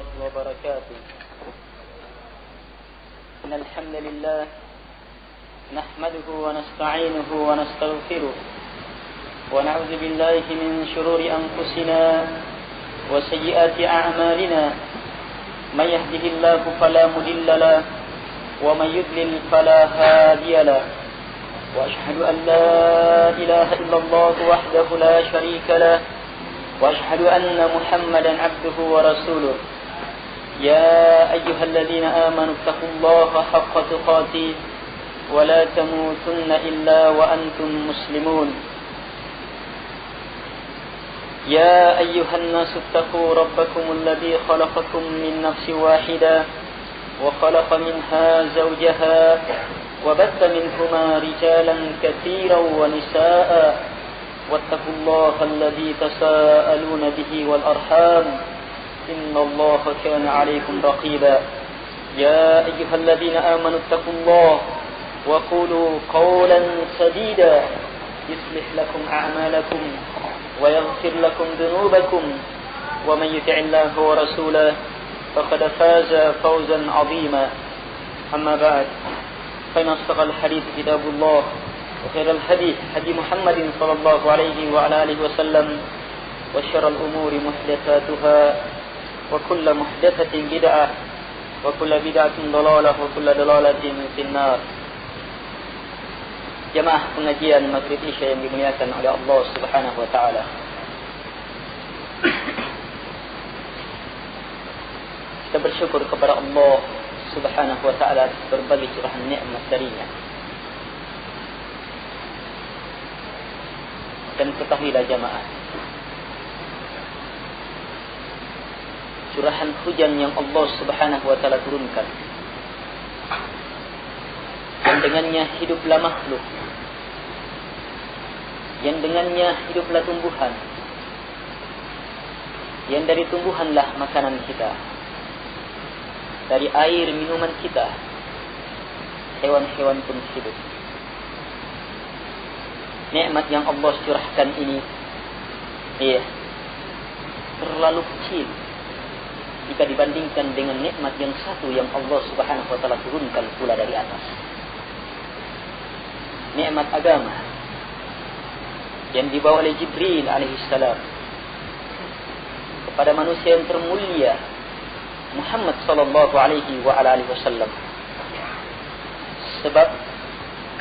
الله وبركاته. إن الحمد لله نحمده ونستعينه ونستغفره ونعوذ بالله من شرور أنفسنا وسيئات أعمالنا. من يهده الله فلا مضل له ومن يضلل فلا هادي له. وأشهد أن لا إله إلا الله وحده لا شريك له وأشهد أن محمدا عبده ورسوله. يا أيها الذين آمنوا اتقوا الله حق تقاته ولا تموتن إلا وأنتم مسلمون. يا أيها الناس اتقوا ربكم الذي خلقكم من نفس واحدة وخلق منها زوجها وبث منهما رجالا كثيرا ونساء واتقوا الله الذي تساءلون به والأرحام إن الله كان عليكم رقيبا. يا أيها الذين آمنوا اتقوا الله وقولوا قولا سديدا يصلح لكم أعمالكم ويغفر لكم ذنوبكم ومن يطع الله ورسوله فقد فاز فوزا عظيما. أما بعد فإن أصدق الحديث كتاب الله وخير الحديث هدي محمد صلى الله عليه وعلى آله وسلم وشر الأمور محدثاتها وكل محدثة بدعة وكل بدعة ضلالة وكل ضلالة في النار. Jamaah pengajian Maghrib Isya yang dimuliakan oleh Allah Subhanahu wa taala. Kita bersyukur kepada Allah Subhanahu wa taala atas berbagai curahan nikmat darinya. Dan ketahuilah jamaah, curahan hujan yang Allah Subhanahu wa taala turunkan, yang dengannya hiduplah makhluk, yang dengannya hiduplah tumbuhan, yang dari tumbuhanlah makanan kita, dari air minuman kita, hewan-hewan pun hidup. Nikmat yang Allah curahkan ini terlalu kecil jika dibandingkan dengan nikmat yang satu yang Allah Subhanahu wa taala turunkan pula dari atas. Nikmat agama yang dibawa oleh Jibril alaihissalam kepada manusia yang termulia Muhammad sallallahu alaihi wa ala alihi wasallam. Sebab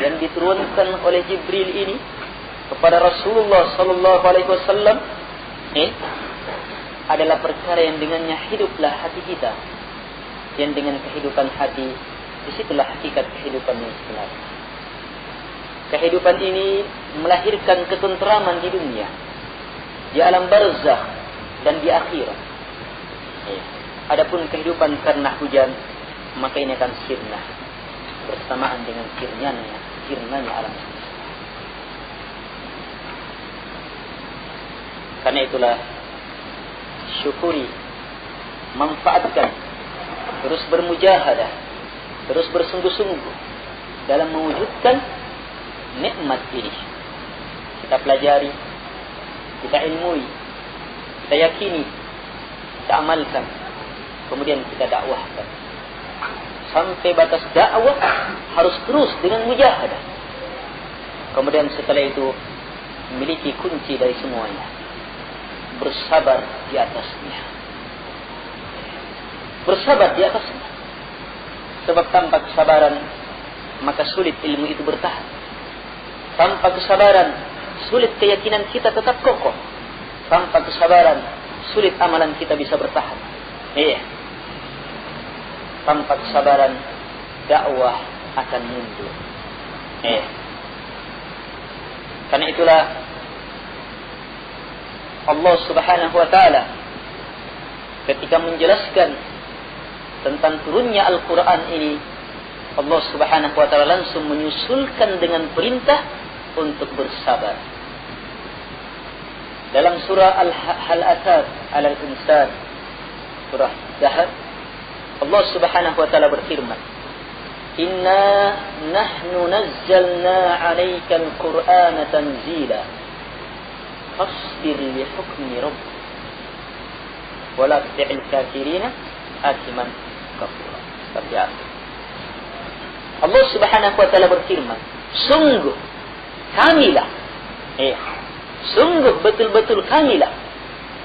yang diturunkan oleh Jibril ini kepada Rasulullah sallallahu alaihi wasallam adalah perkara yang dengannya hiduplah hati kita. Yang dengan kehidupan hati, disitulah hakikat kehidupan yang sebenar. Kehidupan ini melahirkan ketenteraman di dunia, di alam barzakh dan di akhirat. Adapun kehidupan karena hujan, maka ini akan sirna bersamaan dengan sirnanya alam semesta. Karena itulah syukuri, manfaatkan, terus bermujahadah, terus bersungguh-sungguh dalam mewujudkan nikmat ini. Kita pelajari, kita ilmui, kita yakini, kita amalkan, kemudian kita dakwahkan. Sampai batas dakwah harus terus dengan mujahadah. Kemudian setelah itu memiliki kunci dari semuanya. Bersabar di atasnya. Bersabar di atasnya. Sebab tanpa kesabaran maka sulit ilmu itu bertahan. Tanpa kesabaran sulit keyakinan kita tetap kokoh. Tanpa kesabaran sulit amalan kita bisa bertahan. Tanpa kesabaran dakwah akan mundur. Karena itulah Allah Subhanahu wa taala ketika menjelaskan tentang turunnya Al-Quran ini, Allah Subhanahu wa taala langsung menyusulkan dengan perintah untuk bersabar. Dalam surah Hal Atad 'alal Insan, surah Dahar, Allah Subhanahu wa taala berfirman, "Inna nahnu nazzalna 'alaikal Qur'ana tanzila fasbir li hukmi rabbik." wa la tuti'il kafirina athiman kafura. Tapi Allah Subhanahu wa taala berfirman, sungguh kamilah, sungguh betul-betul kamilah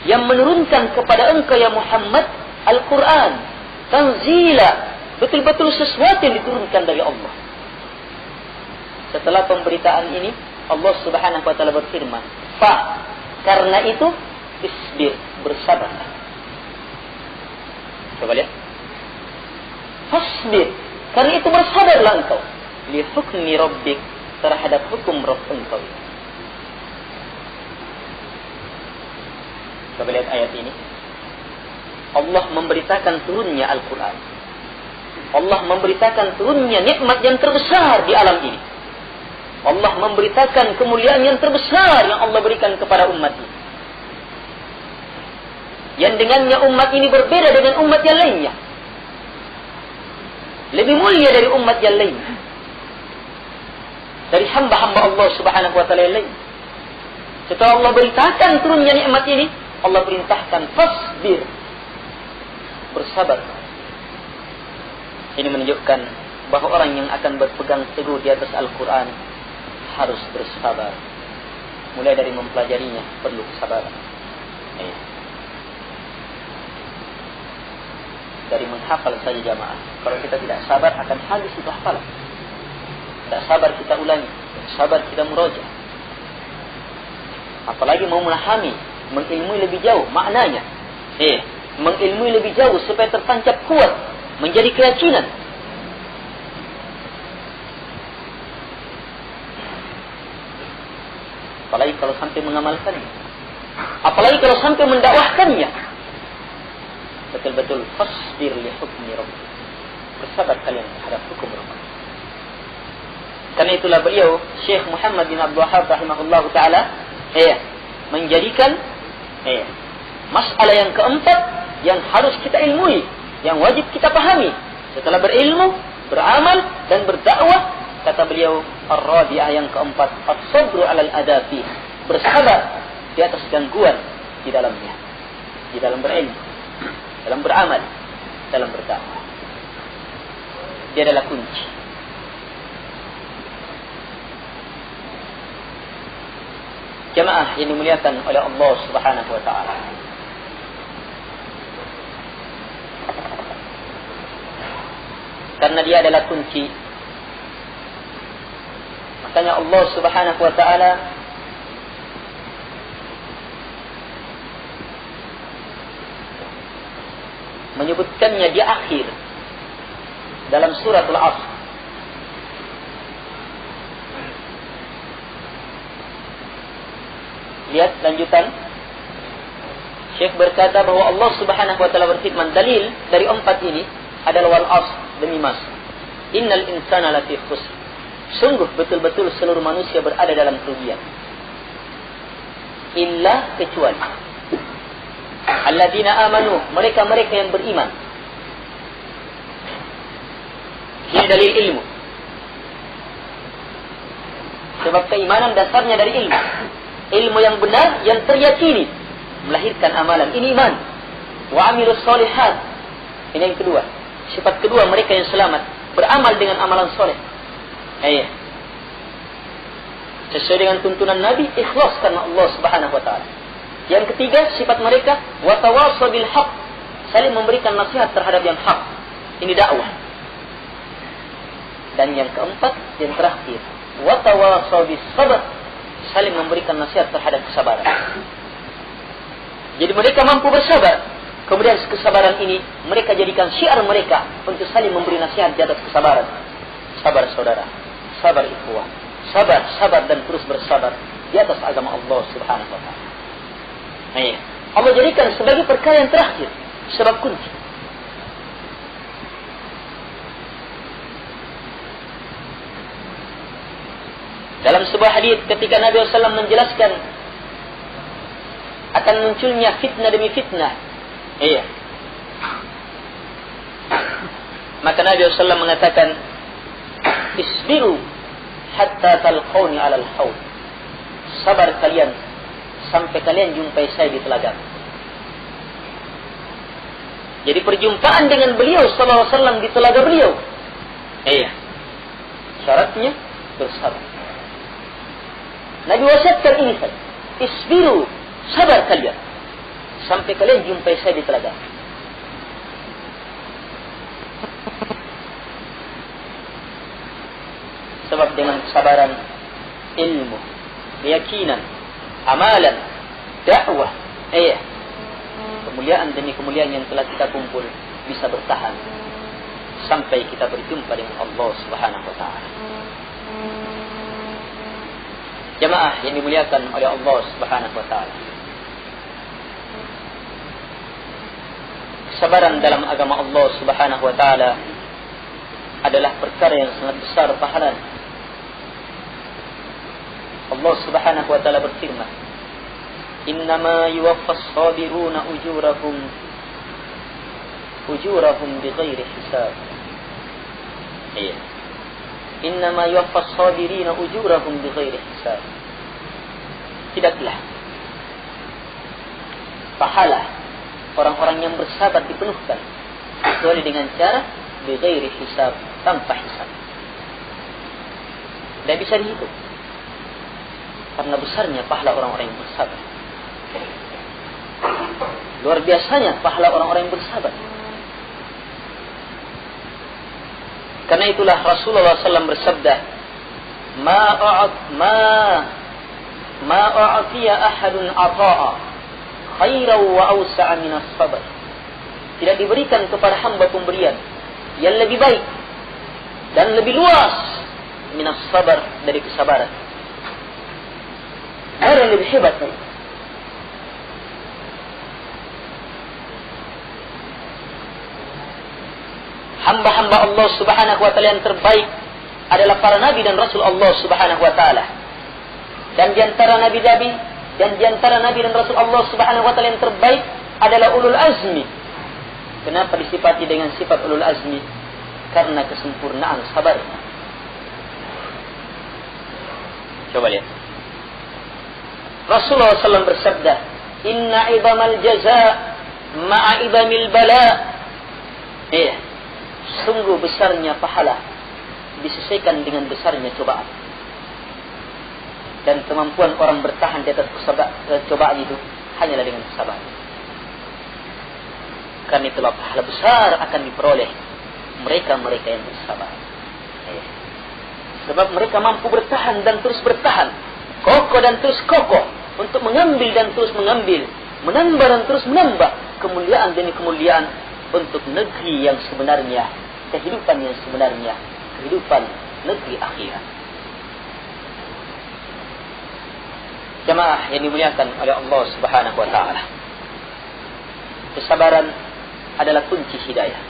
yang menurunkan kepada engkau ya Muhammad Al-Quran, tanzila, betul-betul sesuatu yang diturunkan dari Allah. Setelah pemberitaan ini, Allah Subhanahu wa taala berfirman, karena itu isbir, bersabar. Coba lihat. Fasbir, karena itu bersabarlah engkau li hukmi rabbik, terhadap hukum Rabb engkau. Coba lihat ayat ini. Allah memberitakan turunnya Al-Quran. Allah memberitakan turunnya nikmat yang terbesar di alam ini. Allah memberitakan kemuliaan yang terbesar yang Allah berikan kepada umat ini. Yang dengannya umat ini berbeda dengan umat yang lainnya. Lebih mulia dari umat yang lain. Dari hamba-hamba Allah Subhanahu wa taala yang lain. Setelah Allah beritakan turunnya nikmat ini, Allah perintahkan fasbir, bersabar. Ini menunjukkan bahawa orang yang akan berpegang teguh di atas Al-Quran harus bersabar. Mulai dari mempelajarinya perlu kesabaran. Dari menghafal saja jamaah. Kalau kita tidak sabar akan habis itu hafalan. Tidak sabar kita ulangi, sabar kita murojaah. Apalagi mau memahami, mengilmui lebih jauh maknanya. Mengilmui lebih jauh supaya tertancap kuat menjadi keyakinan. Apalagi kalau sampai mengamalkannya. Apalagi kalau sampai mendakwahkannya. Betul-betul fasbir li hukmi rabbik. Bersabar kalian terhadap hukum Rabb. Karena itulah beliau Syekh Muhammad bin Abdul Wahhab rahimahullah taala menjadikan masalah yang keempat yang harus kita ilmui, yang wajib kita pahami setelah berilmu, beramal dan berdakwah. Kata beliau, ar-rabi'ah yang keempat, as-sabru 'alal adafi, bersabar di atas gangguan di dalamnya, di dalam berilmu, dalam beramal, dalam berdakwah. Dia adalah kunci. Jemaah yang dimuliakan oleh Allah Subhanahu wa taala. Karena dia adalah kunci, makanya Allah Subhanahu wa taala menyebutkannya di akhir dalam surat Al-Asr. Lihat lanjutan. Syekh berkata bahwa Allah Subhanahu wa taala berfirman, dalil dari empat ini adalah wal asr, demi mas. Innal insana lafi khusr. Sungguh betul-betul seluruh manusia berada dalam kerugian. Illa, kecuali alladzina amanu, mereka-mereka yang beriman. Ini dalil ilmu. Sebab keimanan dasarnya dari ilmu. Ilmu yang benar, yang teryakini, melahirkan amalan. Ini iman. Wa amilus solihat. Ini yang kedua. Sifat kedua, mereka yang selamat, beramal dengan amalan soleh. Sesuai dengan tuntunan Nabi, ikhlas karena Allah Subhanahu wa taala. Yang ketiga, sifat mereka wa tawassaw bil haqq, saling memberikan nasihat terhadap yang hak. Ini dakwah. Dan yang keempat, yang terakhir, wa tawassaw bis sabr, saling memberikan nasihat terhadap kesabaran. Jadi mereka mampu bersabar. Kemudian kesabaran ini mereka jadikan syiar mereka untuk saling memberi nasihat di atas kesabaran. Sabar saudara, sabar ikhwah, sabar dan terus bersabar di atas agama Allah Subhanahu wa taala. Allah jadikan sebagai perkara yang terakhir, sebab kunci. Dalam sebuah hadis ketika Nabi SAW menjelaskan akan munculnya fitnah demi fitnah, maka Nabi SAW mengatakan, isbiru hatta talqawni alal haud. Sabar kalian sampai kalian jumpai saya di telaga. Jadi perjumpaan dengan beliau sallallahu alaihi wasallam di telaga beliau. Iya. Syaratnya bersabar. Nabi wasiatkan ini saja. Isbiru, sabar kalian. Sampai kalian jumpai saya di telaga. Sebab dengan kesabaran, ilmu, keyakinan, amalan, dakwah, kemuliaan demi kemuliaan yang telah kita kumpul bisa bertahan sampai kita berjumpa dengan Allah Subhanahu wa taala. Jamaah yang dimuliakan oleh Allah Subhanahu wa taala. Kesabaran dalam agama Allah Subhanahu wa taala adalah perkara yang sangat besar pahalanya. Allah Subhanahu wa taala berfirman, "Innama yuwaffas sabiruna ujurahum bighairi hisab." Innama yuwaffas sabirina ujurahum bighairi hisab. Tidaklah pahala orang-orang yang bersabar dipenuhkan kecuali dengan cara bighairi hisab, tanpa hisab. Tidak bisa dihitung. Karena besarnya pahala orang-orang yang bersabar. Luar biasanya pahala orang-orang yang bersabar. Karena itulah Rasulullah SAW bersabda, Ma a'atiya ahadun ata'a khairan wa awsa'a minas sabar. Tidak diberikan kepada hamba pemberian yang lebih baik dan lebih luas minas sabar, dari kesabaran. Ada yang lebih hebat lagi. Hamba-hamba Allah Subhanahu wa taala yang terbaik adalah para nabi dan rasul Allah Subhanahu wa taala. Dan di antara nabi-nabi dan di antara nabi dan rasul Allah Subhanahu wa taala yang terbaik adalah ulul azmi. Kenapa disifati dengan sifat ulul azmi? Karena kesempurnaan sabarnya. Coba lihat. Rasulullah SAW bersabda, "Inna idamal jaza ma'a idamil bala." Sungguh besarnya pahala disesuaikan dengan besarnya cobaan. Dan kemampuan orang bertahan di atas cobaan itu hanyalah dengan kesabaran. Karena itulah pahala besar akan diperoleh mereka-mereka yang bersabar. Sebab mereka mampu bertahan dan terus bertahan, kokoh dan terus kokoh, untuk mengambil dan terus mengambil, menambah dan terus menambah kemuliaan demi kemuliaan untuk negeri yang sebenarnya, kehidupan yang sebenarnya, kehidupan negeri akhirat. Jamaah yang dimuliakan oleh Allah Subhanahu wa taala. Kesabaran adalah kunci hidayah.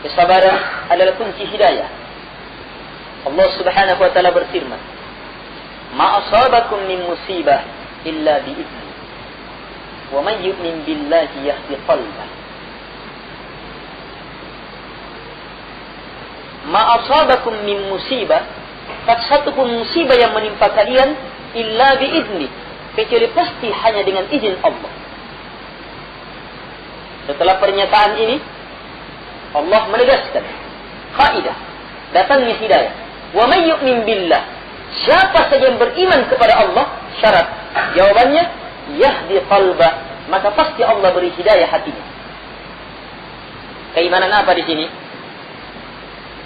Kesabaran adalah kunci hidayah. Allah Subhanahu wa taala berfirman, "Ma asabakum min musibah illa bi'izni. Wa man yu'min billahi yahdi qalbah." Ma asabakum min musibah, tak satu pun musibah yang menimpa kalian illa bi'izni, kecuali pasti hanya dengan izin Allah. Setelah pernyataan ini, Allah menegaskan kaidah datangnya hidayah. Wa may yu'min billah, siapa saja yang beriman kepada Allah, syarat jawabannya yahdi qalba, maka pasti Allah beri hidayah hatinya. Keimanan apa di sini?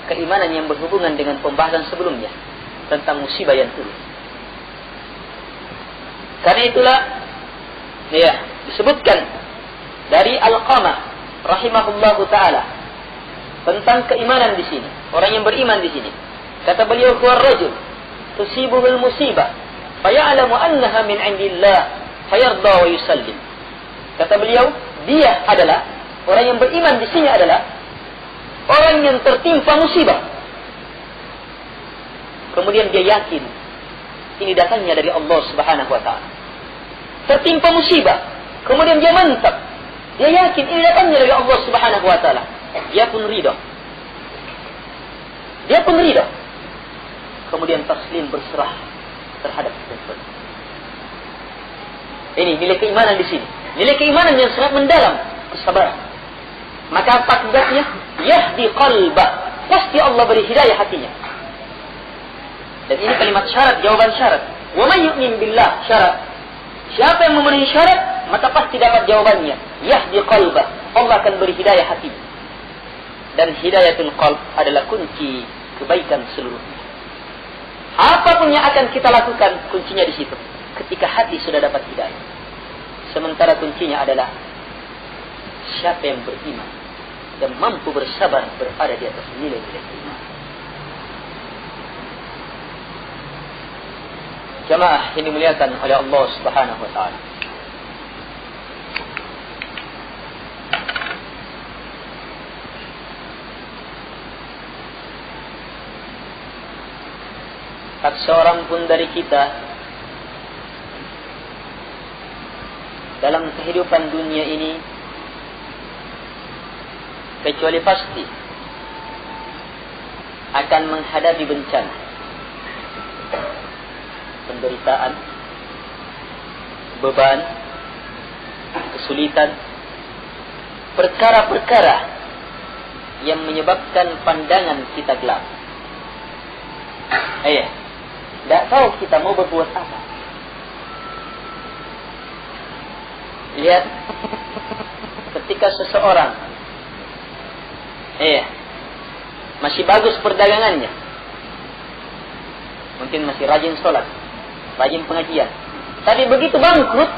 Keimanan yang berhubungan dengan pembahasan sebelumnya tentang musibah yang turun. Karena itulah disebutkan dari Al-Qamah rahimahullahu taala tentang keimanan di sini, orang yang beriman di sini. Kata beliau, "Huwa rajul tusibuhul musibah faya'lamu annaha min 'indillah fayarda wa yusallim." Kata beliau, dia adalah orang yang beriman di sini adalah orang yang tertimpa musibah, kemudian dia yakin ini datangnya dari Allah Subhanahu wa taala. Tertimpa musibah, kemudian dia mantap, dia yakin ini datangnya dari Allah Subhanahu wa taala. Dia pun ridha. Kemudian taslim, berserah terhadap ketentuan. Ini nilai keimanan di sini. nilai keimanan yang sangat mendalam, kesabaran. Maka apa akibatnya? Yahdi qalbah. Pasti Allah beri hidayah hatinya. Dan ini kalimat syarat, jawaban syarat. Wa may yu'min billah, syarat. Siapa yang memenuhi syarat, maka pasti dapat jawabannya. Yahdi qalbah. Allah akan beri hidayah hati. Dan hidayatul qalb adalah kunci kebaikan seluruhnya. Apapun yang akan kita lakukan, kuncinya di situ. Ketika hati sudah dapat hidayah. Sementara kuncinya adalah siapa yang beriman dan mampu bersabar berada di atas nilai-nilai iman. Jamaah yang dimuliakan oleh Allah Subhanahu wa taala. Tak seorang pun dari kita dalam kehidupan dunia ini kecuali pasti akan menghadapi bencana, penderitaan, beban, kesulitan, perkara-perkara yang menyebabkan pandangan kita gelap. Tidak tahu kita mau berbuat apa. Lihat, ketika seseorang masih bagus perdagangannya, mungkin masih rajin sholat, rajin pengajian, tapi begitu bangkrut,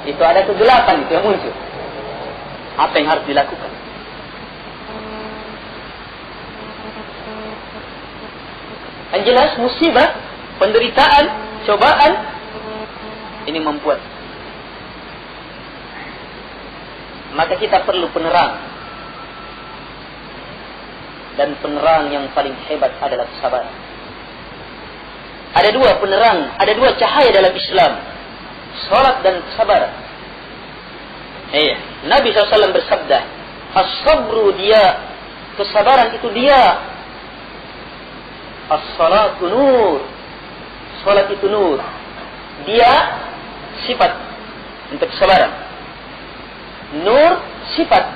itu ada kegelapan itu yang muncul. Apa yang harus dilakukan? Yang jelas musibah, penderitaan, cobaan ini membuat. Maka kita perlu penerang. Dan penerang yang paling hebat adalah kesabaran. Ada dua penerang, ada dua cahaya dalam Islam. Salat dan kesabaran. Nabi SAW bersabda, as-sabru dia, kesabaran itu dia. As-salatu nur, salat itu nur. Dia sifat untuk kesabaran. Nur sifat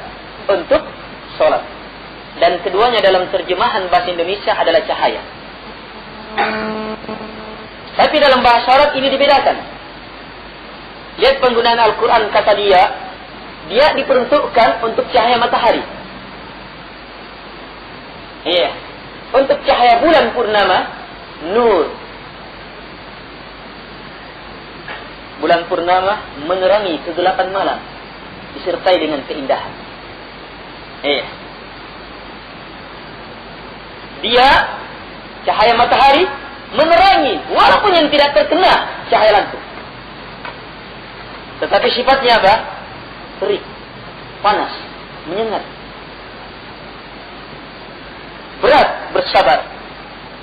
untuk salat. Dan keduanya dalam terjemahan bahasa Indonesia adalah cahaya. Tapi dalam bahasa Arab ini dibedakan. Lihat penggunaan Al-Quran, kata dia diperuntukkan untuk cahaya matahari. Untuk cahaya bulan purnama, nur. Bulan purnama menerangi kegelapan malam, disertai dengan keindahan. Dia, cahaya matahari, menerangi, walaupun yang tidak terkena cahaya langsung. Tetapi sifatnya apa? Terik, panas, menyengat. Berat bersabar.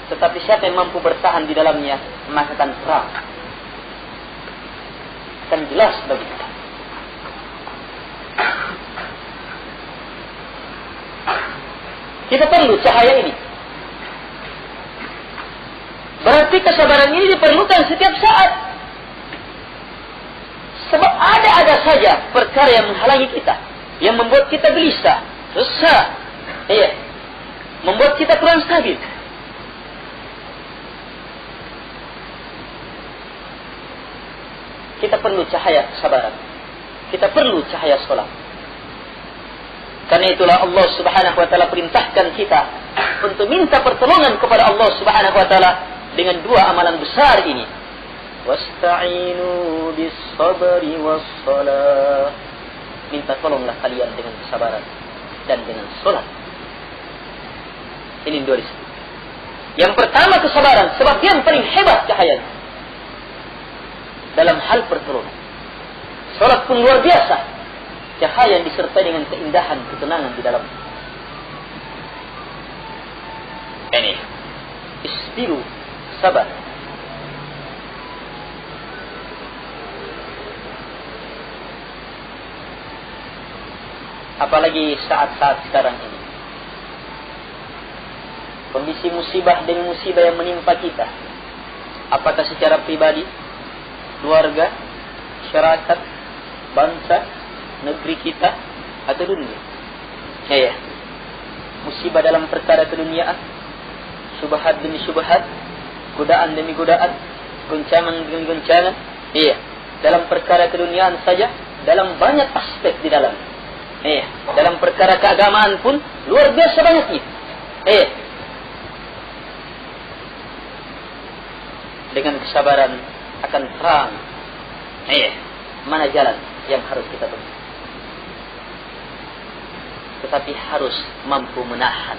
Tetapi siapa yang mampu bertahan di dalamnya, maka akan terang. Akan jelas bagi kita. Kita perlu cahaya ini. Berarti kesabaran ini diperlukan setiap saat. Sebab ada saja perkara yang menghalangi kita, yang membuat kita gelisah, resah, membuat kita kurang stabil. Kita perlu cahaya kesabaran. Kita perlu cahaya salat. Karena itulah Allah Subhanahu wa taala perintahkan kita untuk minta pertolongan kepada Allah Subhanahu wa taala dengan dua amalan besar ini. Wasta'inu bis-sabri was-shalah. Minta tolonglah kalian dengan kesabaran dan dengan salat. Ini dua disebut. Yang pertama kesabaran, sebab dia yang paling hebat cahayanya dalam hal pertolongan. Salat pun luar biasa, cahaya yang disertai dengan keindahan, ketenangan di dalam. Ini isbiru, sabar. Apalagi saat-saat sekarang ini, kondisi musibah dengan musibah yang menimpa kita, apakah secara pribadi, keluarga, masyarakat, bangsa, negeri kita, atau dunia. Ya. Musibah dalam perkara keduniaan, syubhat demi syubhat, godaan demi godaan, goncangan demi goncangan. Iya. Dalam perkara keduniaan saja, dalam banyak aspek di dalam. Iya. Dalam perkara keagamaan pun luar biasa banyaknya. Iya. Dengan kesabaran akan terang. Iya. Mana jalan yang harus kita tempuh. Tetapi harus mampu menahan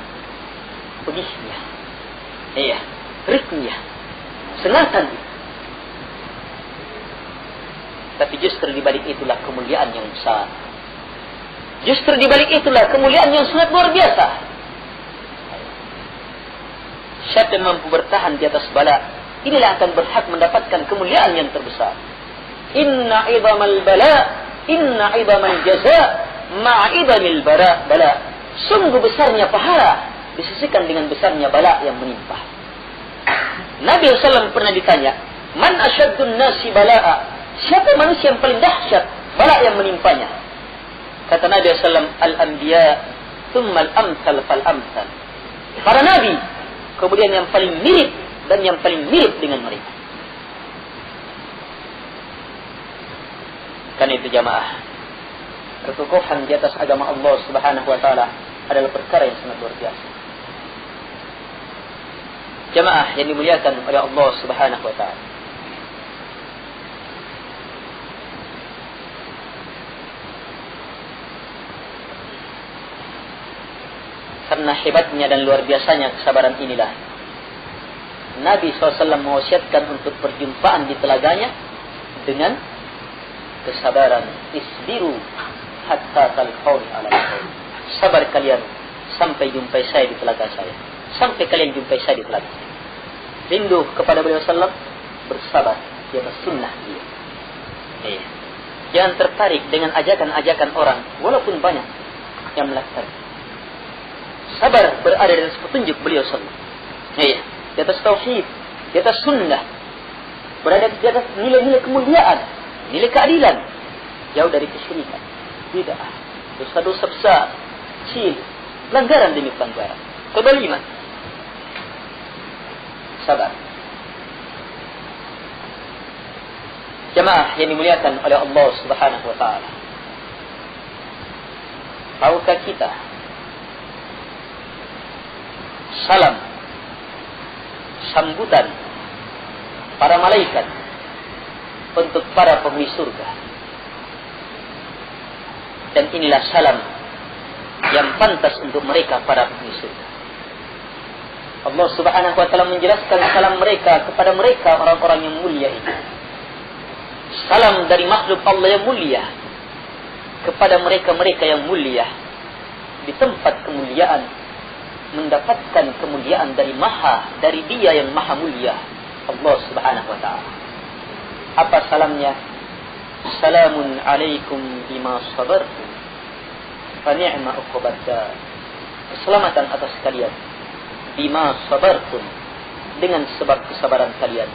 pedihnya, iya, riknya, sengatan. Tapi justru di balik itulah kemuliaan yang besar. Justru di balik itulah kemuliaan yang sangat luar biasa. Siapa yang mampu bertahan di atas bala, inilah akan berhak mendapatkan kemuliaan yang terbesar. Inna 'idhamal bala, inna 'idhamal jaza, ma'idhamil bala. Sungguh besarnya pahala disisikan dengan besarnya bala yang menimpa. Nabi SAW pernah ditanya, man asyaddun nasi bala'a, siapa manusia yang paling dahsyat bala yang menimpanya? Kata Nabi SAW, al-anbiya thumma al-amthal fal-amthal. Para nabi, kemudian yang paling mirip dan yang paling mirip dengan mereka. Karena itu jamaah, kekokohan di atas agama Allah Subhanahu wa taala adalah perkara yang sangat luar biasa. Jamaah yang dimuliakan oleh Allah Subhanahu wa taala. Karena hebatnya dan luar biasanya kesabaran inilah, Nabi SAW mewasiatkan untuk perjumpaan di telaganya dengan kesabaran. Isbiru hatta talqauni ala al-qaum. Sabar kalian sampai jumpai saya di telaga saya. Sampai kalian jumpai saya di telaga. Rindu kepada beliau sallam, bersabar di atas sunnah dia. Iya. Jangan tertarik dengan ajakan-ajakan orang, walaupun banyak yang melakukan. Sabar berada di atas petunjuk beliau sallam. Iya. Di atas tauhid, di atas sunnah. Berada di atas nilai-nilai kemuliaan, nilai keadilan. Jauh dari kesyirikan, bid'ah, dosa-dosa besar, kecil, pelanggaran demi pelanggaran, kezaliman. Sabar. Jemaah yang dimuliakan oleh Allah Subhanahu wa taala. Tahukah kita salam sambutan para malaikat untuk para penghuni surga? Dan inilah salam yang pantas untuk mereka para penghuni surga. Allah Subhanahu wa taala menjelaskan salam mereka kepada mereka orang-orang yang mulia ini. Salam dari makhluk Allah yang mulia kepada mereka-mereka yang mulia di tempat kemuliaan, mendapatkan kemuliaan dari Dia yang maha mulia, Allah Subhanahu wa taala. Apa salamnya? Salamun alaikum bima sabartum fa ni'ma uqbad dar. Keselamatan atas kalian bima sabartum, dengan sebab kesabaran kalian,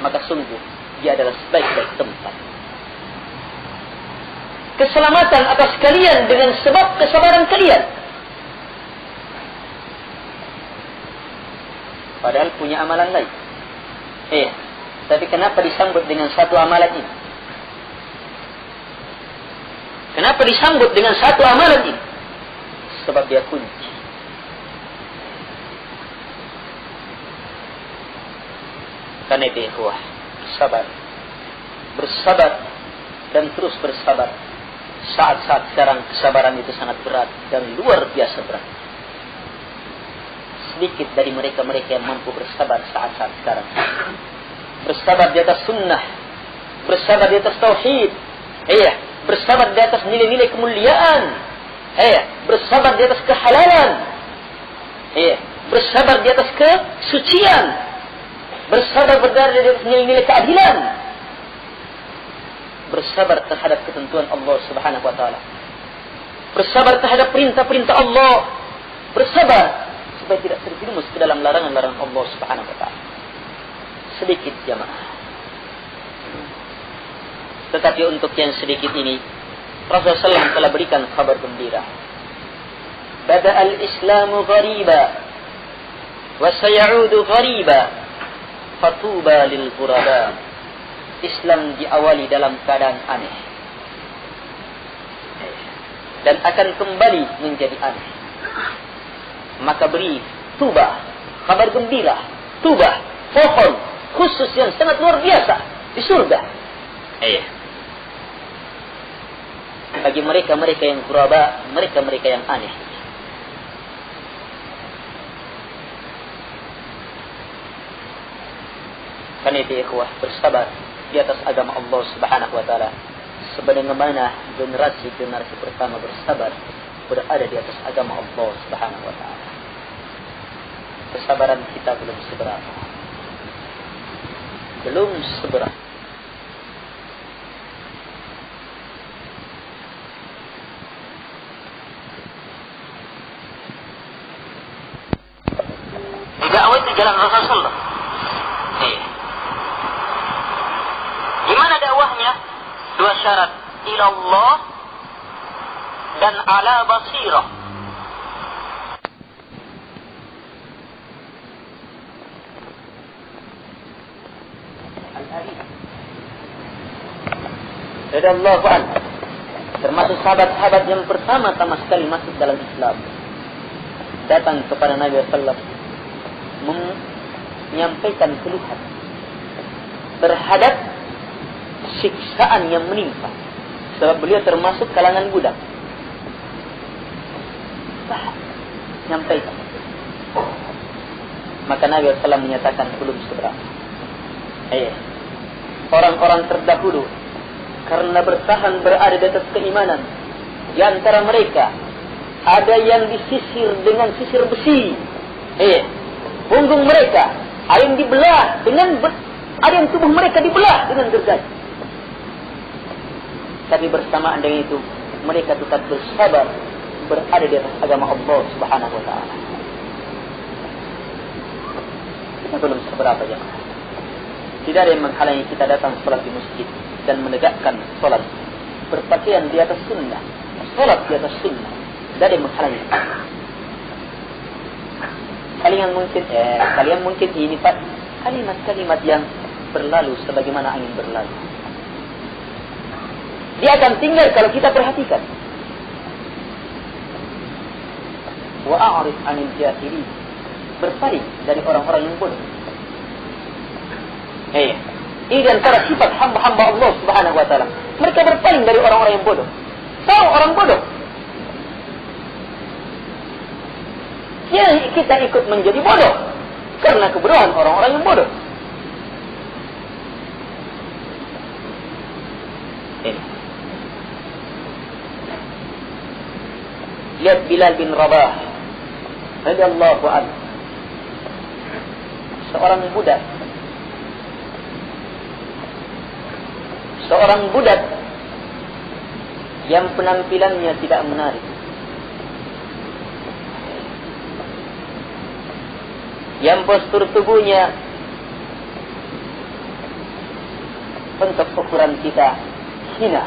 maka sungguh dia adalah sebaik-baik tempat. Keselamatan atas kalian dengan sebab kesabaran kalian. Padahal punya amalan lain. Tapi kenapa disambut dengan satu amalan ini? Kenapa disambut dengan satu amalan ini? Sebab dia kunci. Karena itu ikhwah, sabar. Bersabar dan terus bersabar. Saat-saat sekarang kesabaran itu sangat berat dan luar biasa berat. Sedikit dari mereka-mereka yang mampu bersabar saat-saat sekarang. Bersabar di atas sunnah, bersabar di atas tauhid, bersabar di atas nilai-nilai kemuliaan, bersabar di atas kehalalan, bersabar di atas kesucian, bersabar berada di atas nilai-nilai keadilan, bersabar terhadap ketentuan Allah Subhanahu wa taala, bersabar terhadap perintah-perintah Allah, bersabar supaya tidak terjerumus ke dalam larangan-larangan Allah Subhanahu wa taala. Sedikit jamaah Tetapi untuk yang sedikit ini, Rasulullah SAW telah berikan kabar gembira. Bada al-Islamu ghariba, wa sayaudu ghariba, fatuba lil ghuraba. Islam diawali dalam keadaan aneh, dan akan kembali menjadi aneh. Maka beri tuba, kabar gembira, tuba, pohon khusus yang sangat luar biasa di surga. Bagi mereka-mereka yang ghuraba, mereka-mereka yang aneh. Karena itu ikhwah, bersabar di atas agama Allah Subhanahu wa taala sebagaimana generasi-generasi pertama bersabar berada di atas agama Allah Subhanahu wa taala. Kesabaran kita belum seberapa. Belum seberapa. Dakwah di jalan Rasulullah. Gimana dakwahnya? 2 syarat, ilallah dan ala basirah. Radhiyallahu anhu termasuk sahabat-sahabat yang pertama-tama sekali masuk dalam Islam, datang kepada Nabi sallallahu alaihi wasallam menyampaikan keluhan terhadap siksaan yang menimpa, sebab beliau termasuk kalangan budak. Nyampaikan. Maka Nabi SAW menyatakan belum seberapa. Orang-orang terdahulu karena bertahan berada di atas keimanan, di antara mereka ada yang disisir dengan sisir besi. Punggung mereka ada yang dibelah dengan ada yang tubuh mereka dibelah dengan gergaji. Tapi bersamaan dengan itu mereka tetap bersabar berada di atas agama Allah Subhanahu wa taala. Kita belum seberapa jemaah. Tidak ada yang menghalangi kita datang salat di masjid dan menegakkan salat berpakaian di atas sunnah, salat di atas sunnah. Tidak ada yang menghalangi. Kalian mungkin ini Pak, kalimat-kalimat yang berlalu sebagaimana angin berlalu. Dia akan tinggal kalau kita perhatikan. Wa a'rid 'anil jahilin. Berpaling dari orang-orang yang bodoh. Ini di antara sifat hamba-hamba Allah Subhanahu wa taala. Mereka berpaling dari orang-orang yang bodoh. Tahu orang bodoh. Ya, kita ikut menjadi bodoh karena kebodohan orang-orang yang bodoh. Lihat Bilal bin Rabah radhiyallahu anhu, seorang budak yang penampilannya tidak menarik, yang postur tubuhnya untuk ukuran kita hina.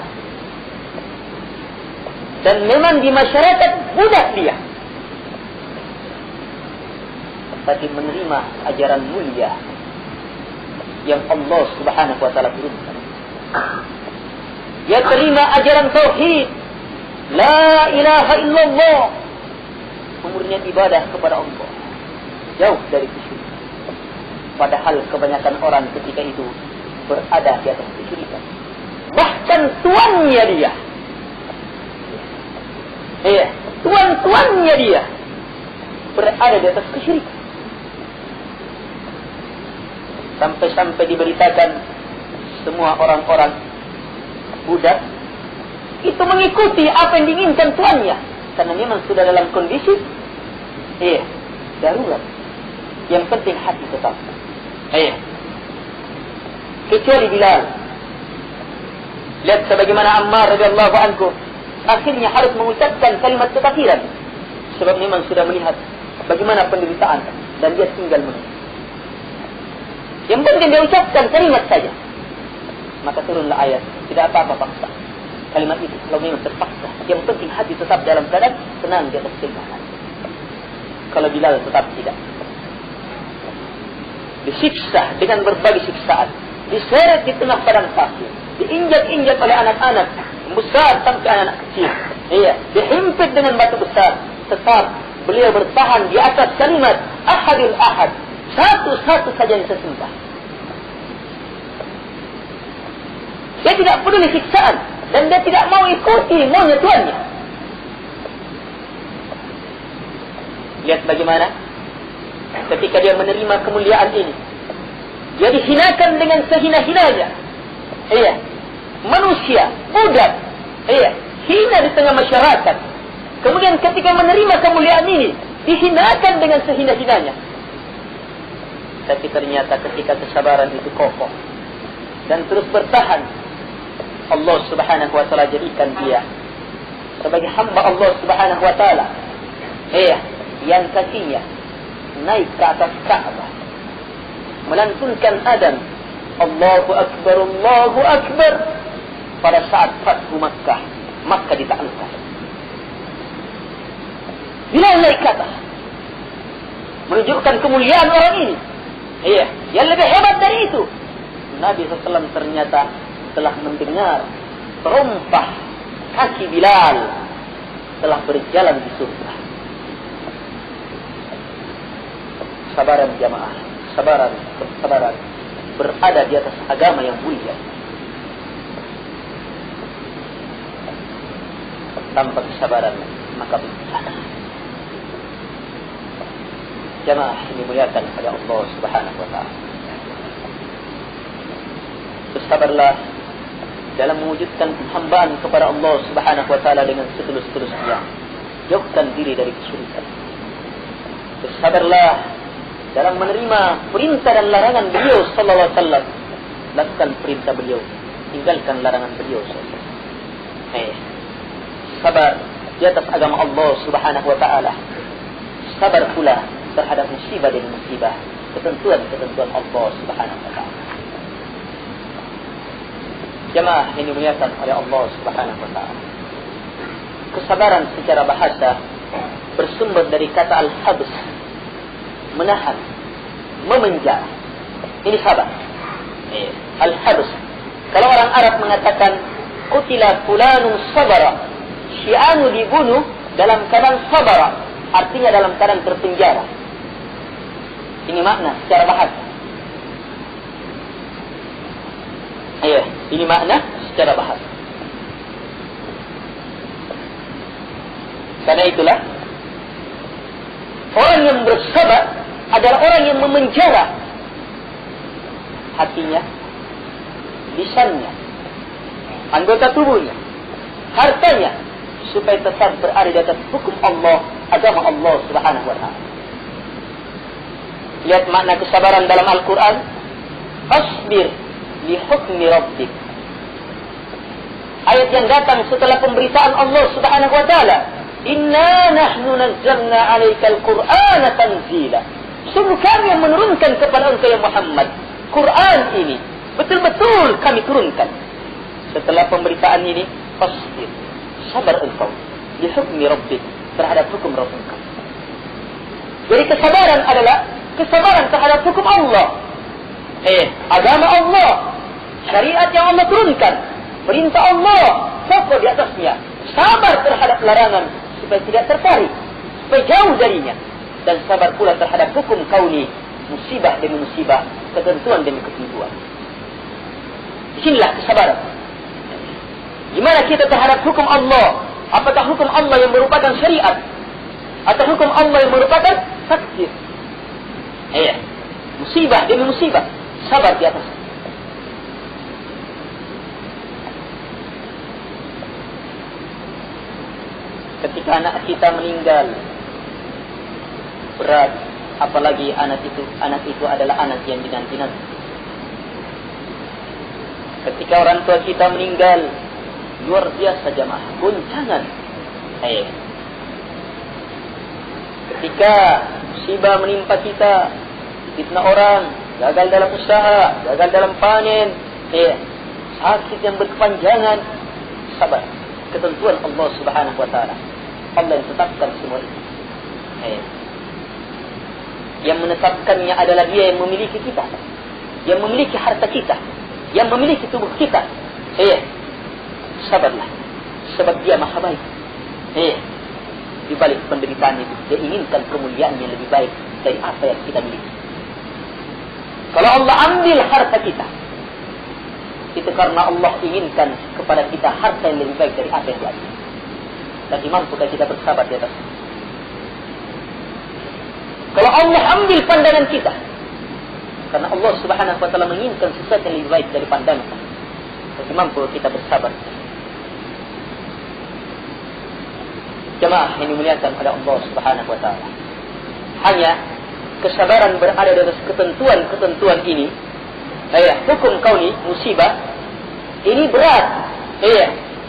Dan memang di masyarakat budak dia, tapi menerima ajaran mulia yang Allah Subhanahu wa taala turunkan. Dia terima ajaran tauhid, la ilaha illallah, pemurnian ibadah kepada Allah, jauh dari kesyirikan. Padahal kebanyakan orang ketika itu berada di atas kesyirikan. Bahkan tuannya dia, tuan-tuannya dia berada di atas kesyirikan. Sampai-sampai diberitakan semua orang-orang budak itu mengikuti apa yang diinginkan tuannya, karena memang sudah dalam kondisi darurat. Yang penting hati tetap. Kecuali Bilal. Lihat sebagaimana Ammar radhiyallahu anhu akhirnya harus mengucapkan kalimat kekafiran, sebab memang sudah melihat bagaimana penderitaan dan dia tinggal menunggu. Yang penting dia ucapkan kalimat saja. Maka turunlah ayat Tidak apa-apa paksa. Kalimat itu kalau memang terpaksa. Yang penting hati tetap dalam keadaan tenang di atas keimanan. Kalau Bilal tetap tidak. Disiksa dengan berbagai siksaan. Diseret di tengah padang pasir. Diinjak-injak oleh anak-anak besar sampai anak kecil. Iya, dihimpit dengan batu besar. Tetap beliau bertahan di atas kalimat Ahadul Ahad. Satu-satu saja yang sesembah. Dia tidak peduli siksaan. Dan dia tidak mau ikuti maunya Tuannya. Lihat bagaimana ketika dia menerima kemuliaan ini. Dia dihinakan dengan sehina-hinanya. Iya. Manusia, budak. Iya. Hina di tengah masyarakat. Kemudian ketika menerima kemuliaan ini, dihinakan dengan sehina-hinanya. Tapi ternyata ketika kesabaran itu kokoh dan terus bertahan, Allah Subhanahu wa taala jadikan dia sebagai hamba Allah Subhanahu wa taala. Iya, yang kakinya naik ke atas Ka'bah, melantunkan adzan Allahu Akbar, Allahu Akbar pada saat Fathu Makkah. Makkah ditaklukkan. Bila naik ke atas, menunjukkan kemuliaan orang ini. Iya, yang lebih hebat dari itu, Nabi SAW ternyata telah mendengar terompah kaki Bilal telah berjalan di surga. Sabaran jamaah, kesabaran berada di atas agama yang mulia. Tanpa kesabaran maka bencana. Jamaah ini muliakan kepada Allah Subhanahu wa taala. Bersabarlah dalam mewujudkan hambaan kepada Allah Subhanahu wa taala dengan setulus-tulusnya. Jauhkan diri dari kesyirikan. Bersabarlah dalam menerima perintah dan larangan beliau sallallahu alaihi wasallam. Lakukan perintah beliau, tinggalkan larangan beliau sallallahu alaihi wasallam. Sabar di atas agama Allah Subhanahu wa taala. Sabar pula terhadap musibah dan musibah, ketentuan-ketentuan Allah Subhanahu wa taala. Jamaah ini dimuliakan oleh Allah Subhanahu wa taala. Kesabaran secara bahasa bersumber dari kata al-habs, menahan, memenjara. Ini sabar. Al-habs. Kalau orang Arab mengatakan qutila fulanun sabara, si anu dibunuh dalam keadaan sabara, artinya dalam keadaan terpenjara. Ini makna secara bahasa. Iya, ini makna secara bahasa. Karena itulah orang yang bersabar adalah orang yang memenjara hatinya, lisannya, anggota tubuhnya, hartanya, supaya tetap berada di atas hukum Allah, agama Allah Subhanahu wa taala. Lihat makna kesabaran dalam Al-Quran. Fasbir li hukmi rabbik. Ayat yang datang setelah pemberitaan Allah Subhanahu wa taala. Inna nahnu nazzalna 'alaikal Qur'ana tanzila. Sungguh kami yang menurunkan kepada engkau ya Muhammad Quran ini. Betul-betul kami turunkan. Setelah pemberitaan ini, fasbir, sabar engkau li hukmi rabbik, terhadap hukum Rabb engkau. Jadi kesabaran adalah kesabaran terhadap hukum Allah. Agama Allah, syariat yang Allah turunkan, perintah Allah, kokoh di atasnya. Sabar terhadap larangan supaya tidak tertarik, supaya jauh darinya, dan sabar pula terhadap hukum kauni, musibah demi musibah, ketentuan demi ketentuan. Disinilah kesabaran. Gimana kita terhadap hukum Allah? Apakah hukum Allah yang merupakan syariat, atau hukum Allah yang merupakan takdir? Musibah demi musibah, sabar di atas. Ketika anak kita meninggal, berat, apalagi anak itu adalah anak yang dinanti-nanti. Ketika orang tua kita meninggal, luar biasa jamaah, goncangan. Ketika musibah menimpa kita, fitnah orang, gagal dalam usaha, gagal dalam panen, sakit yang berkepanjangan, sabar. Ketentuan Allah Subhanahu wa taala. Allah yang tetapkan semua itu. Yang menetapkannya adalah Dia yang memiliki kita, yang memiliki harta kita, yang memiliki tubuh kita. Sabarlah, sebab Dia Maha baik. Di balik penderitaan itu, Dia inginkan kemuliaan yang lebih baik dari apa yang kita miliki. Kalau Allah ambil harta kita, itu karena Allah inginkan kepada kita harta yang lebih baik dari apa yang Dia ambil. Tapi mampukah kita bersabar di atas? Kalau Allah ambil pandangan kita, karena Allah Subhanahu wa taala menginginkan sesuatu yang lebih baik dari pandangan kita, tapi mampu kita bersabar. Jemaah yang dimuliakan oleh Allah Subhanahu wa taala. Hanya kesabaran berada di atas ketentuan-ketentuan ini. Hukum kauni, musibah ini berat.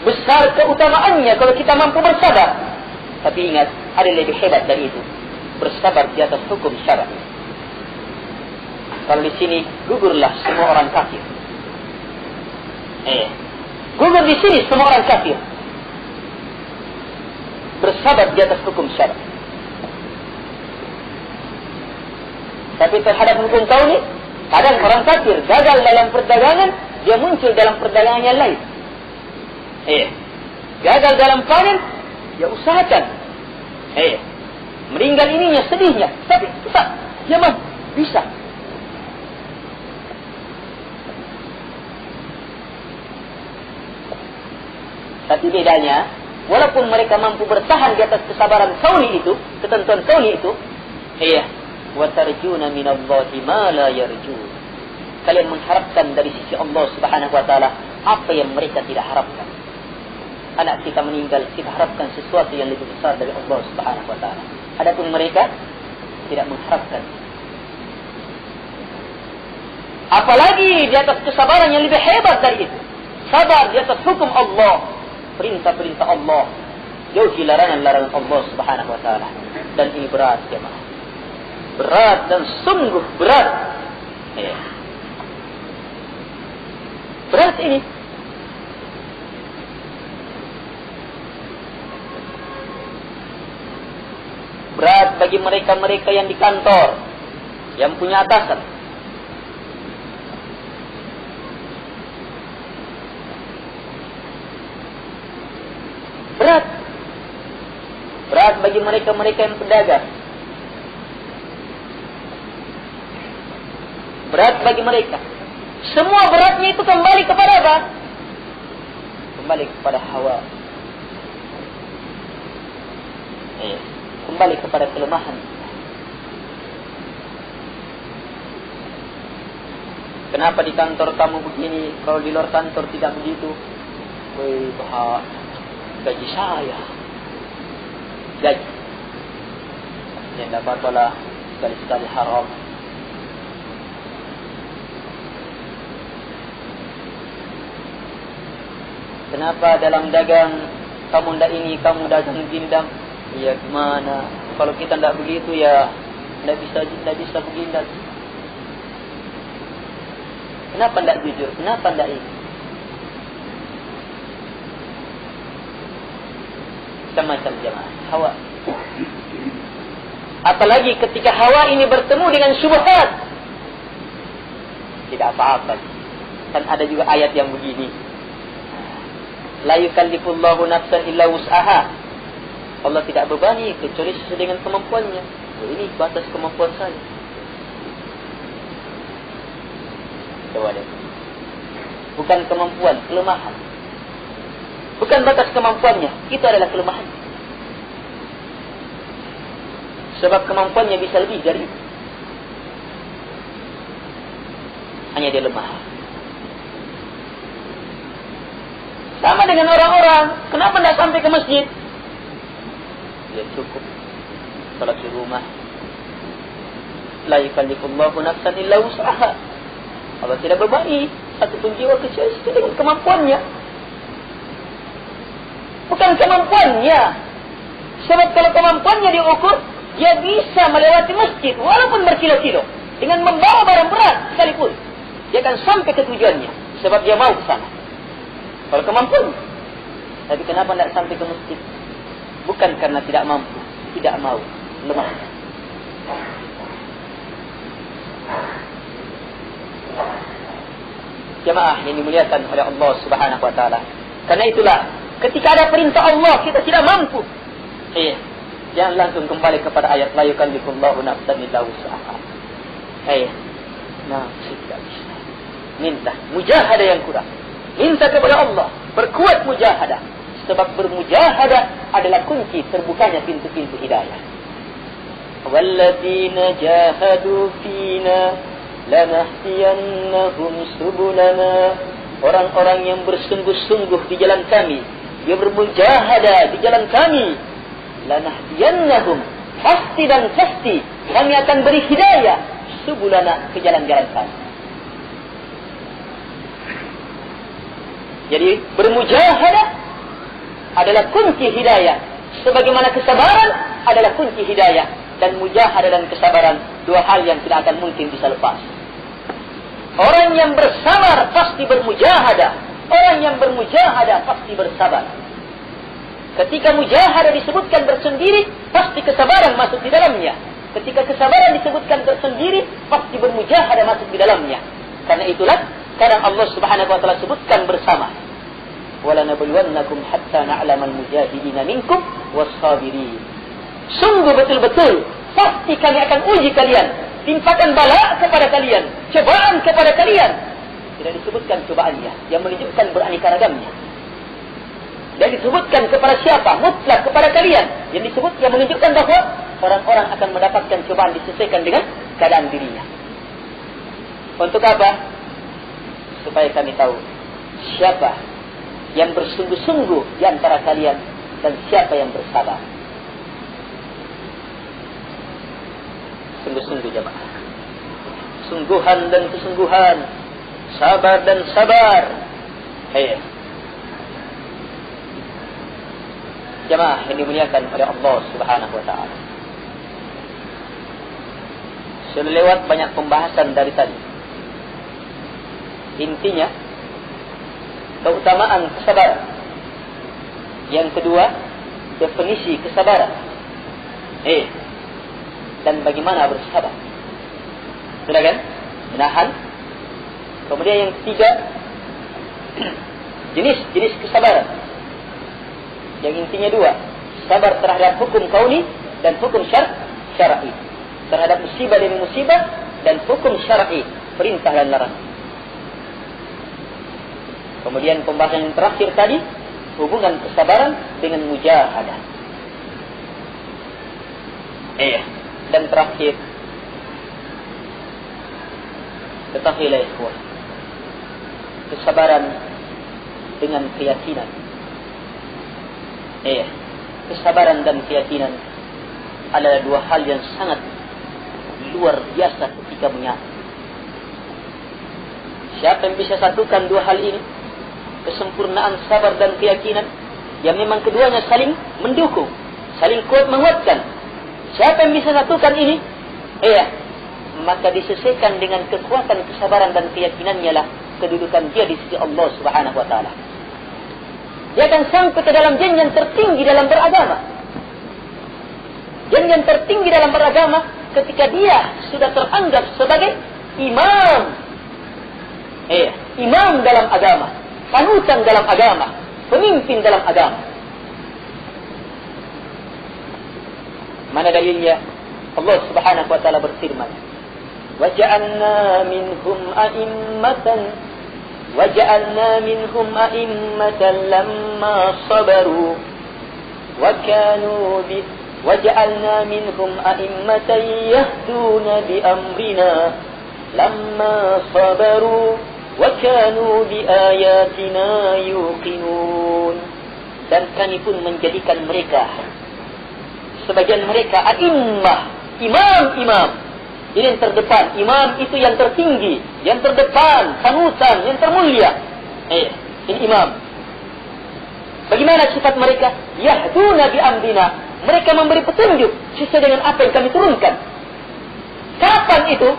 Besar keutamaannya kalau kita mampu bersabar. Tapi ingat, ada yang lebih hebat dari itu. Bersabar di atas hukum syar'i. Kalau di sini gugurlah semua orang kafir. Gugur di sini semua orang kafir. Bersabar di atas hukum syar'i. Tapi terhadap hukum kauni, kadang orang kafir gagal dalam perdagangan, dia muncul dalam perdagangan yang lain. Gagal dalam panen, dia usahakan. Meninggal ininya, sedihnya, tapi tetap dia bisa. Tapi bedanya, walaupun mereka mampu bertahan di atas kesabaran kauni itu, ketentuan kauni itu, wa tarjuna minallahi ma la yarjun. Kalian mengharapkan dari sisi Allah Subhanahu wa taala apa yang mereka tidak harapkan. Anak kita meninggal, kita harapkan sesuatu yang lebih besar dari Allah Subhanahu wa taala. Adapun mereka tidak mengharapkan. Apalagi di atas kesabaran yang lebih hebat dari itu. Sabar di atas hukum Allah, perintah-perintah Allah, jauhi larangan-larangan Allah Subhanahu wa taala. Dan ini berat, jemaah. Berat dan sungguh berat. Berat ini. Berat bagi mereka-mereka yang di kantor, yang punya atasan. Berat. Berat bagi mereka-mereka yang pedagang. Berat bagi mereka. Semua beratnya itu kembali kepada apa? Kembali kepada hawa. Kembali kepada kelemahan. Kenapa di kantor kamu begini, kalau di luar kantor tidak begitu? Gaji saya. Gaji. Ya tidak apa-apalah, sekali-sekali haram. Kenapa dalam dagang kamu ndak ini, kamu dagang gindam? Ya gimana? Kalau kita ndak begitu ya ndak bisa begindam. Kenapa ndak jujur? Kenapa ndak ini? Macam-macam jemaah. Hawa. Apalagi ketika hawa ini bertemu dengan syubhat. Tidak apa-apa. Kan ada juga ayat yang begini. La yukallifullahu nafsan illa wus'aha. Allah tidak bebani kecuali sesuai dengan kemampuannya. Ini batas kemampuan saya. Coba lihat. Bukan kemampuan, kelemahan. Bukan batas kemampuannya, itu adalah kelemahan. Sebab kemampuannya bisa lebih dari itu. Hanya dia lemah. Sama dengan orang-orang, kenapa tidak sampai ke masjid? Ya cukup salat di rumah. La yukallifullahu nafsan illa wus'aha. Allah tidak bebani satupun jiwa kecuali dengan kemampuannya. Bukan kemampuannya. Sebab kalau kemampuannya diukur, dia bisa melewati masjid walaupun berkilo-kilo dengan membawa barang berat sekalipun. Dia akan sampai ke tujuannya sebab dia mau ke sana. Kalau kemampuan. Tapi kenapa tidak sampai ke masjid? Bukan karena tidak mampu, tidak mau, lemah. Jemaah yang dimuliakan oleh Allah Subhanahu wa taala. Karena itulah ketika ada perintah Allah kita tidak mampu. Jangan langsung kembali kepada ayat la yukallifullahu nafsan illa wus'aha. Nah, tidak bisa. Minta mujahadah yang kurang. Minta kepada Allah, berkuat mujahadah. Sebab bermujahadah adalah kunci terbukanya pintu-pintu hidayah. Walladzina jahadu fina lanahdiyannahum subulana. Orang-orang yang bersungguh-sungguh di jalan kami, dia bermujahadah di jalan kami, lanahdiyannahum, pasti dan pasti kami akan beri hidayah subulana, ke jalan-jalan kami. Jadi bermujahadah adalah kunci hidayah, sebagaimana kesabaran adalah kunci hidayah. Dan mujahadah dan kesabaran, dua hal yang tidak akan mungkin bisa lepas. Orang yang bersabar pasti bermujahadah. Orang yang bermujahadah pasti bersabar. Ketika mujahadah disebutkan bersendiri, pasti kesabaran masuk di dalamnya. Ketika kesabaran disebutkan tersendiri, pasti bermujahadah masuk di dalamnya. Karena itulah kadang Allah Subhanahu wa taala sebutkan bersama. Wala nabluwannakum hatta na'lamal mujahidina minkum was-sabirin. Sungguh betul-betul pasti kami akan uji kalian, timpakan bala kepada kalian, cobaan kepada kalian. Tidak disebutkan cobaannya, yang menunjukkan beraneka ragamnya. Dan disebutkan kepada siapa? Mutlak kepada kalian. Yang disebut yang menunjukkan bahawa orang-orang akan mendapatkan cobaan disesuaikan dengan keadaan dirinya. Untuk apa? Supaya kami tahu siapa yang bersungguh-sungguh di antara kalian dan siapa yang bersabar. Sungguh-sungguh jemaah. Sungguhan dan kesungguhan, sabar dan sabar. Jemaah yang dimuliakan oleh Allah Subhanahu wa taala. Sudah lewat banyak pembahasan dari tadi. Intinya keutamaan kesabaran. Yang kedua, definisi kesabaran. Dan bagaimana bersabar. Sudah kan? Menahan. Kemudian yang ketiga, jenis-jenis kesabaran. Yang intinya dua, sabar terhadap hukum kauni dan hukum syar'i. Terhadap musibah demi musibah dan hukum syar'i, perintah dan larangan. Kemudian pembahasan yang terakhir tadi, hubungan kesabaran dengan mujahadah. Dan terakhir, ketahuilah ikhwah, kesabaran dengan keyakinan. Kesabaran dan keyakinan adalah dua hal yang sangat luar biasa ketika menyatu. Siapa yang bisa satukan dua hal ini, kesempurnaan sabar dan keyakinan, yang memang keduanya saling mendukung, saling kuat menguatkan. Siapa yang bisa satukan ini? Maka disesuaikan dengan kekuatan kesabaran dan keyakinannya lah kedudukan dia di sisi Allah Subhanahu wa taala. Dia akan sampai ke dalam jenjang tertinggi dalam beragama. Jenjang tertinggi dalam beragama ketika dia sudah teranggap sebagai imam. Imam dalam agama, panutan dalam agama, pemimpin dalam agama. Mana dalilnya? Allah Subhanahu wa taala berfirman, "Waja'alna minhum a'immatan lamma sabaru wa kanu waja'alna minhum a'immatan yahduna bi amrina lamma sabaru wa kanu bi ayatina yuqinun." Dan kami pun menjadikan mereka, sebagian mereka a'immah, imam-imam. Ini yang terdepan. Imam itu yang tertinggi, yang terdepan, panutan, yang termulia. Ini imam. Bagaimana sifat mereka? Yahduna bi amrina. Mereka memberi petunjuk sesuai dengan apa yang kami turunkan. Kapan itu?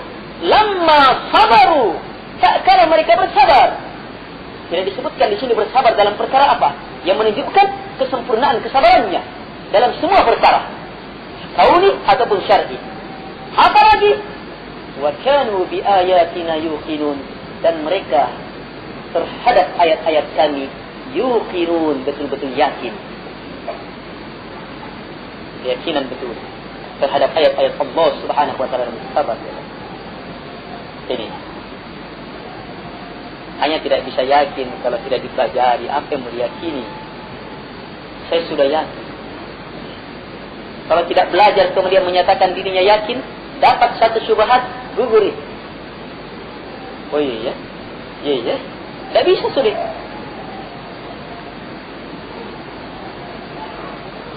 Lamma sabaru. Tak kala mereka bersabar. Tidak disebutkan di sini bersabar dalam perkara apa? Yang menunjukkan kesempurnaan kesabarannya dalam semua perkara, kauni ataupun syar'i. Apalagi wa kanu bi ayatina yuqinun, dan mereka terhadap ayat-ayat kami yuqinun, betul-betul yakin. Keyakinan betul terhadap ayat-ayat Allah Subhanahu wa taala dan sabar. Ini hanya tidak bisa yakin kalau tidak dipelajari. Apa yang meyakini? Saya sudah yakin. Kalau tidak belajar kemudian menyatakan dirinya yakin, dapat satu syubhat, gugur. Oh iya, iya, tidak bisa sulit.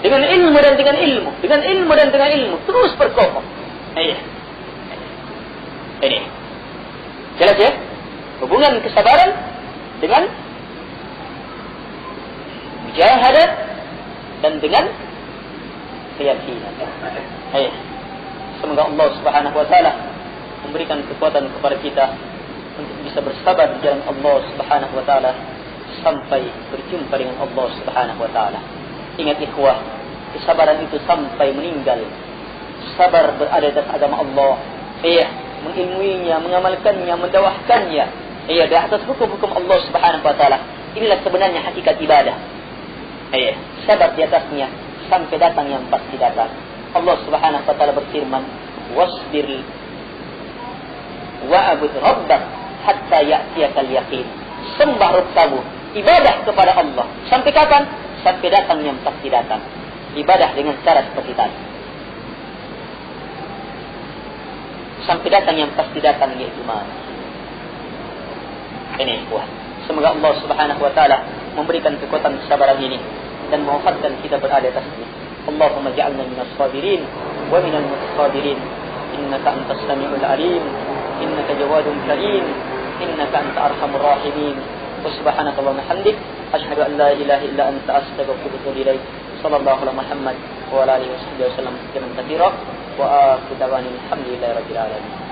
Dengan ilmu dan dengan ilmu, dengan ilmu dan dengan ilmu, terus berkokoh. Iya. Ini jelas ya? Hubungan kesabaran dengan mujahadah dan dengan keyakinan. Iya. Semoga Allah Subhanahu wa taala memberikan kekuatan kepada kita untuk bisa bersabar di jalan Allah Subhanahu wa taala sampai berjumpa dengan Allah Subhanahu wa taala. Ingat ikhwah, kesabaran itu sampai meninggal. Sabar berada di atas agama Allah. Iya, mengilmuinya, mengamalkannya, mendakwahkannya. Iya, di atas hukum-hukum Allah Subhanahu wa taala. Inilah sebenarnya hakikat ibadah. Iya, sabar di atasnya sampai datang yang pasti datang. Allah Subhanahu wa taala berfirman, "Wasbir wa'bud rabbak hatta ya'tiyakal yaqin." Sembah Rabb kamu, ibadah kepada Allah. Sampai kapan? Sampai datang yang pasti datang. Ibadah dengan cara seperti tadi. Sampai datang yang pasti datang, yaitu mati. Ini kuat. Semoga Allah Subhanahu wa taala memberikan kekuatan kesabaran ini dan mewafatkan kita berada atasnya. Allahumma ja'alna minas sabirin wa minal mutasabirin. Innaka antas sami'ul alim, innaka jawadun karim, innaka anta arhamur rahimin. Wa subhanaka wa bihamdik, asyhadu an la ilaha illa anta, astaghfiruka wa atubu ilaik. Sallallahu alaihi Muhammad wa ala alihi wasallam katsiran wa akhiru da'wana alhamdulillahi rabbil alamin.